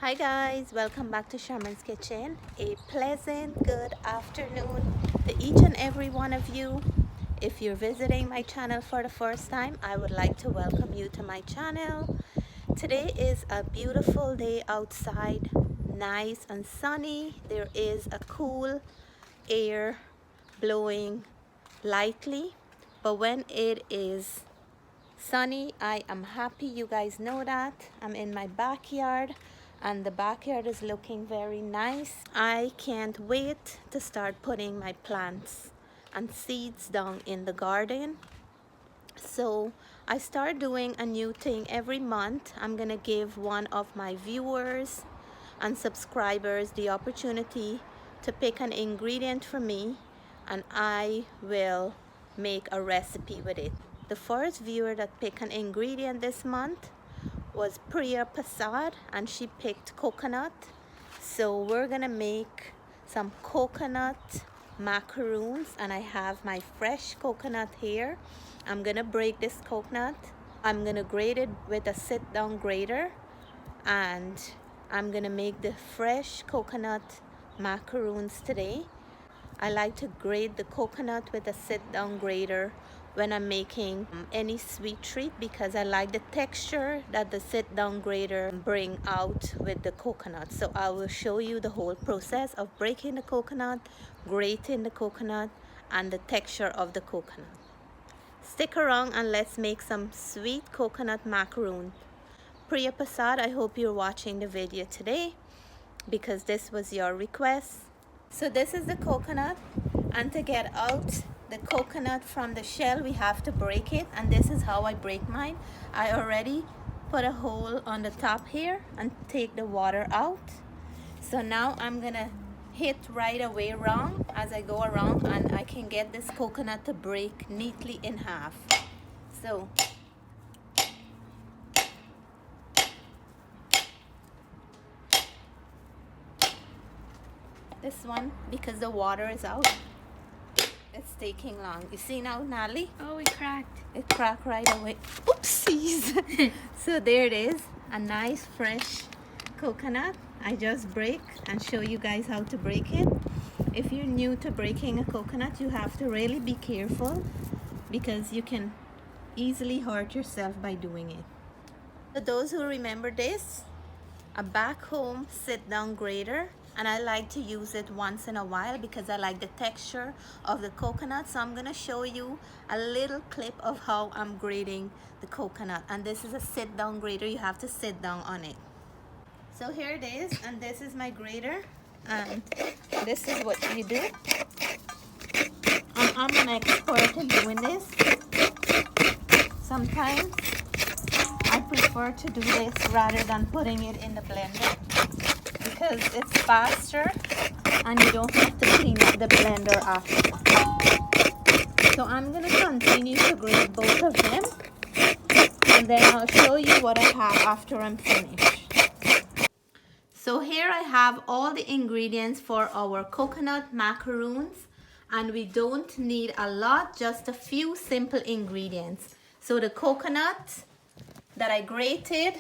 Hi guys, welcome back to Sherman's Kitchen. A pleasant good afternoon to each and every one of you. If you're visiting my channel for the first time, I would like to welcome you to my channel. Today is a beautiful day outside, nice and sunny. There is a cool air blowing lightly, but when it is sunny, I am happy. You guys know that. I'm in my backyard and the backyard is looking very nice. I can't wait to start putting my plants and seeds down in the garden. So I start doing a new thing every month. I'm gonna give one of my viewers and subscribers the opportunity to pick an ingredient for me, and I will make a recipe with it. The first viewer that picked an ingredient this month was Priya Prasad, and she picked coconut. So we're gonna make some coconut macaroons, and I have my fresh coconut here. I'm gonna break this coconut. I'm gonna grate it with a sit-down grater, and I'm gonna make the fresh coconut macaroons today. I like to grate the coconut with a sit-down grater when I'm making any sweet treat, because I like the texture that the sit-down grater bring out with the coconut. So I will show you the whole process of breaking the coconut, grating the coconut, and the texture of the coconut. Stick around and let's make some sweet coconut macaroon. Priya Prasad, I hope you're watching the video today because this was your request. So this is the coconut, and to get out the coconut from the shell we have to break it, and this is how I break mine. I already put a hole on the top here and take the water out. So now I'm gonna hit right away around as I go around, and I can get this coconut to break neatly in half. So this one, because the water is out, it's taking long. You see now, Nali? Oh, it cracked. It cracked right away. Oopsies! So there it is, a nice fresh coconut. I just break and show you guys how to break it. If you're new to breaking a coconut, you have to really be careful because you can easily hurt yourself by doing it. For those who remember this, a back home sit-down grater, and I like to use it once in a while because I like the texture of the coconut. So I'm gonna show you a little clip of how I'm grating the coconut, and this is a sit-down grater. You have to sit down on it. So here it is, and this is my grater, and this is what you do. I'm an expert in doing this. Sometimes I prefer to do this rather than putting it in the blender because it's faster and you don't have to clean up the blender after. So I'm going to continue to grate both of them, and then I'll show you what I have after I'm finished. So here I have all the ingredients for our coconut macaroons, and we don't need a lot, just a few simple ingredients. So the coconut that I grated,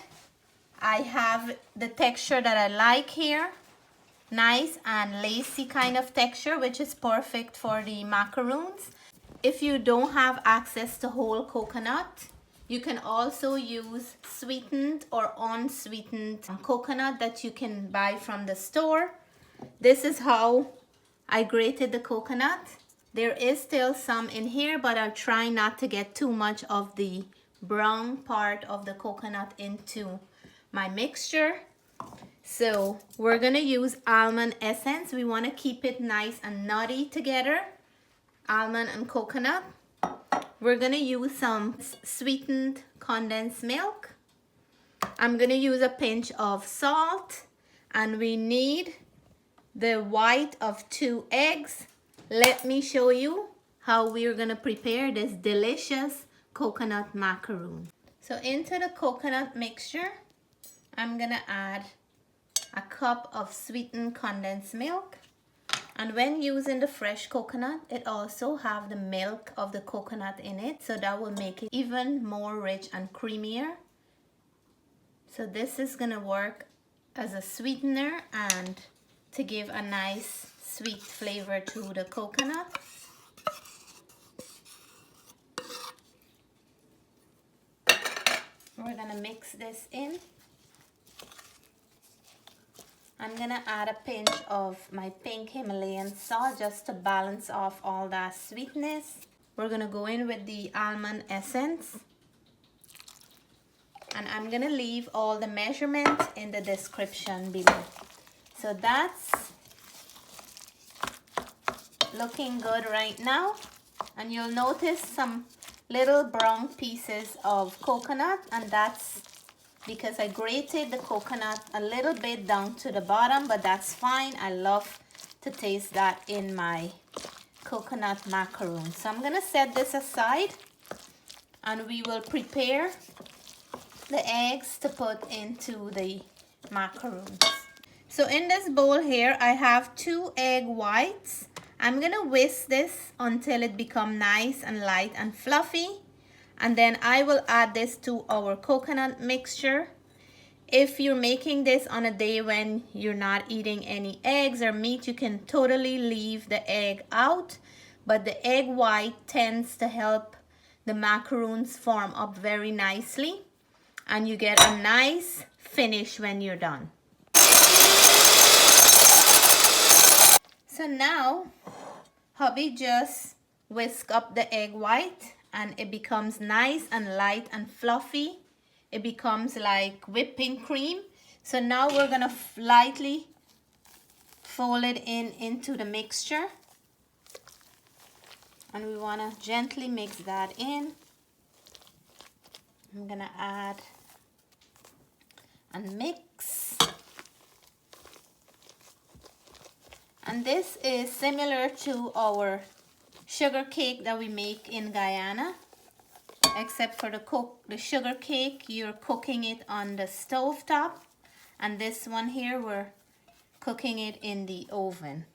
I have the texture that I like here, nice and lacy kind of texture, which is perfect for the macaroons. If you don't have access to whole coconut, you can also use sweetened or unsweetened coconut that you can buy from the store. This is how I grated the coconut. There is still some in here, but I'm trying not to get too much of the brown part of the coconut into my mixture. So we're gonna use almond essence. We want to keep it nice and nutty together, almond and coconut. We're gonna use some sweetened condensed milk. I'm gonna use a pinch of salt, and we need the white of 2 eggs. Let me show you how we're gonna prepare this delicious coconut macaroon. So into the coconut mixture, I'm gonna add a cup of sweetened condensed milk. And when using the fresh coconut, it also have the milk of the coconut in it, so that will make it even more rich and creamier. So this is gonna work as a sweetener and to give a nice sweet flavor to the coconut. We're gonna mix this in. I'm gonna add a pinch of my pink Himalayan salt just to balance off all that sweetness. We're gonna go in with the Almond Essence. And I'm gonna leave all the measurements in the description below. So that's looking good right now. And you'll notice some little brown pieces of coconut, and that's because I grated the coconut a little bit down to the bottom, but that's fine. I love to taste that in my coconut macaroons. So I'm gonna set this aside and we will prepare the eggs to put into the macaroons. So in this bowl here, I have 2 egg whites. I'm gonna whisk this until it becomes nice and light and fluffy. And then I will add this to our coconut mixture. If you're making this on a day when you're not eating any eggs or meat, you can totally leave the egg out. But the egg white tends to help the macaroons form up very nicely. And you get a nice finish when you're done. So now, hubby just whisk up the egg white and it becomes nice and light and fluffy. It becomes like whipping cream. So now we're gonna lightly fold it into the mixture. And we wanna gently mix that in. I'm gonna add and mix. And this is similar to our sugar cake that we make in Guyana, except for the sugar cake, you're cooking it on the stove top, and this one here, we're cooking it in the oven.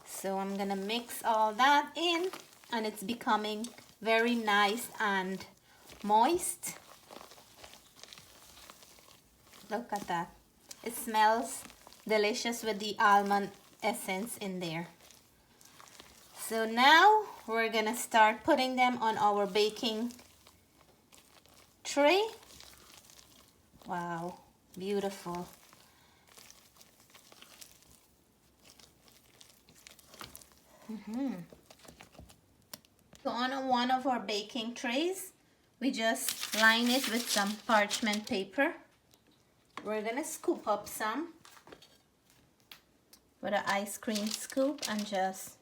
So I'm gonna mix all that in, and it's becoming very nice and moist. Look at that. It smells delicious with the almond essence in there. So now we're gonna start putting them on our baking tray. Wow, beautiful. So on one of our baking trays, we just line it with some parchment paper. We're gonna scoop up some with an ice cream scoop and just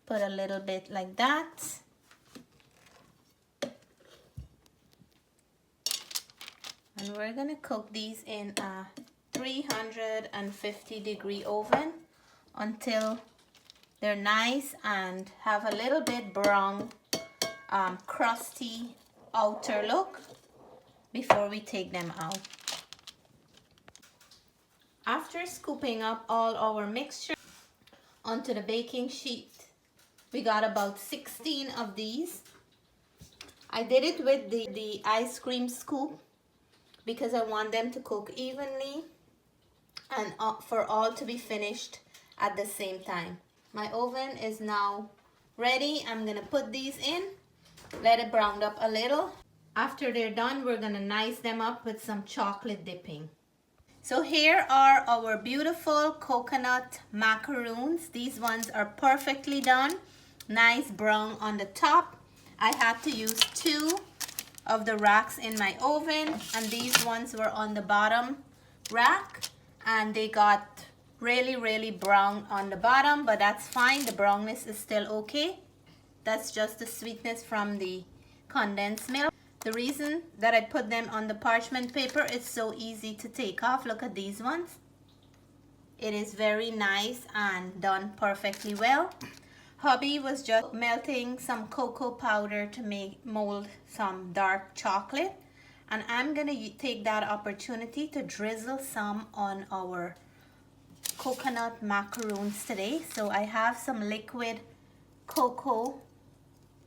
put a little bit like that. And we're gonna cook these in a 350-degree oven until they're nice and have a little bit brown, crusty outer look before we take them out. After scooping up all our mixture onto the baking sheet, we got about 16 of these. I did it with the ice cream scoop because I want them to cook evenly and for all to be finished at the same time. My oven is now ready. I'm gonna put these in, let it brown up a little. After they're done, we're gonna nice them up with some chocolate dipping. So here are our beautiful coconut macaroons. These ones are perfectly done. Nice brown on the top. I had to use 2 of the racks in my oven, and these ones were on the bottom rack, and they got really brown on the bottom, but that's fine. The brownness is still okay. That's just the sweetness from the condensed milk. The reason that I put them on the parchment paper is so easy to take off. Look at these ones. It is very nice and done perfectly well. Hubby was just melting some cocoa powder to mold some dark chocolate. And I'm gonna take that opportunity to drizzle some on our coconut macaroons today. So I have some liquid cocoa,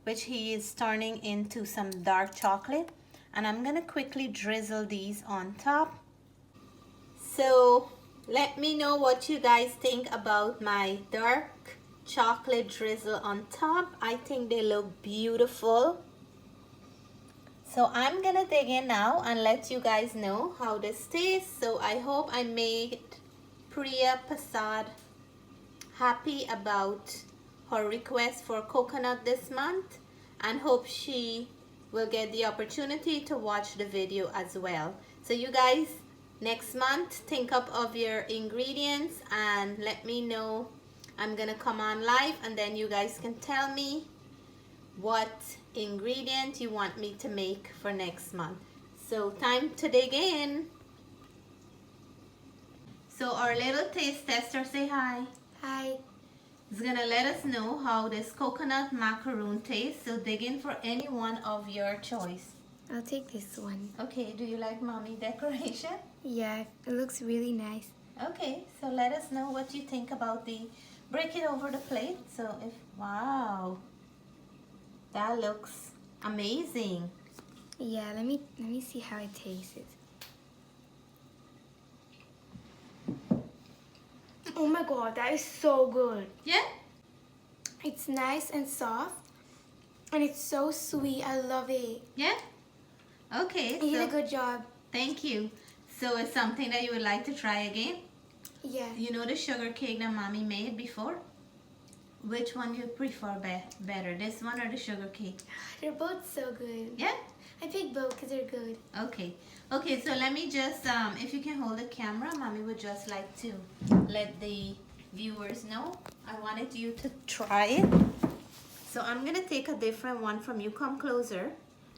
which he is turning into some dark chocolate, and I'm gonna quickly drizzle these on top. So Let me know what you guys think about my dark chocolate drizzle on top. I think they look beautiful. So I'm gonna dig in now and let you guys know how this tastes. So I hope I made Priya Prasad happy about her request for coconut this month, and hope she will get the opportunity to watch the video as well. So you guys, next month, think up of your ingredients and let me know. I'm gonna come on live and then you guys can tell me what ingredient you want me to make for next month. So time to dig in. So our little taste tester, say hi. Hi. Is gonna let us know how this coconut macaroon tastes. So dig in for any one of your choice. I'll take this one. Okay, do you like mommy decoration? Yeah, it looks really nice. Okay, so let us know what you think about the, break it over the plate. So if, wow, that looks amazing. Yeah, let me see how it tastes. Oh my god, that is so good. Yeah? It's nice and soft and it's so sweet. I love it. Yeah? Okay, You did a good job. thank you. So it's something that you would like to try again? Yeah. You know the sugar cake that mommy made before? Which one do you prefer better, this one or the sugar cake? They're both so good. Yeah? I picked both because they're good. Okay. Okay, so let me just, if you can hold the camera, mommy would just like to let the viewers know. I wanted you to try it. So I'm gonna take a different one from you. Come closer.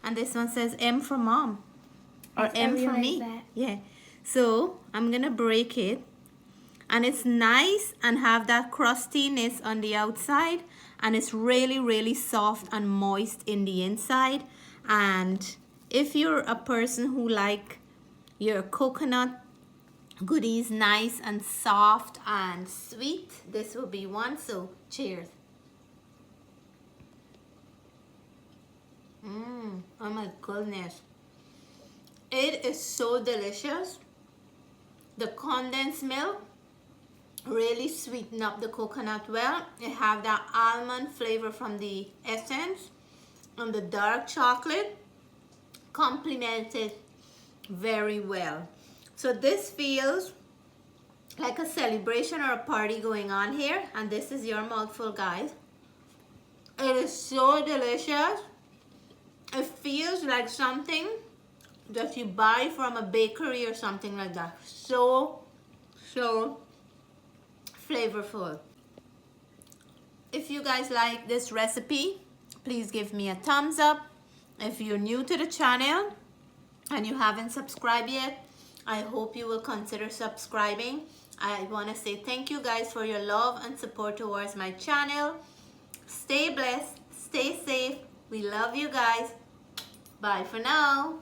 And this one says M for mom. Or Yes, I M for realized me. that. Yeah. So I'm gonna break it. And it's nice and have that crustiness on the outside. And it's really, really soft and moist in the inside. And if you're a person who like your coconut goodies nice and soft and sweet, this will be one. So cheers. Oh my goodness, it is so delicious. The condensed milk really sweeten up the coconut well. It have that almond flavor from the essence, and the dark chocolate complemented very well. So this feels like a celebration or a party going on here, and this is your mouthful, guys. It is so delicious. It feels like something that you buy from a bakery or something like that. So flavorful. If you guys like this recipe, please give me a thumbs up. If you're new to the channel and you haven't subscribed yet, I hope you will consider subscribing. I want to say thank you guys for your love and support towards my channel. Stay blessed, stay safe. We love you guys. Bye for now.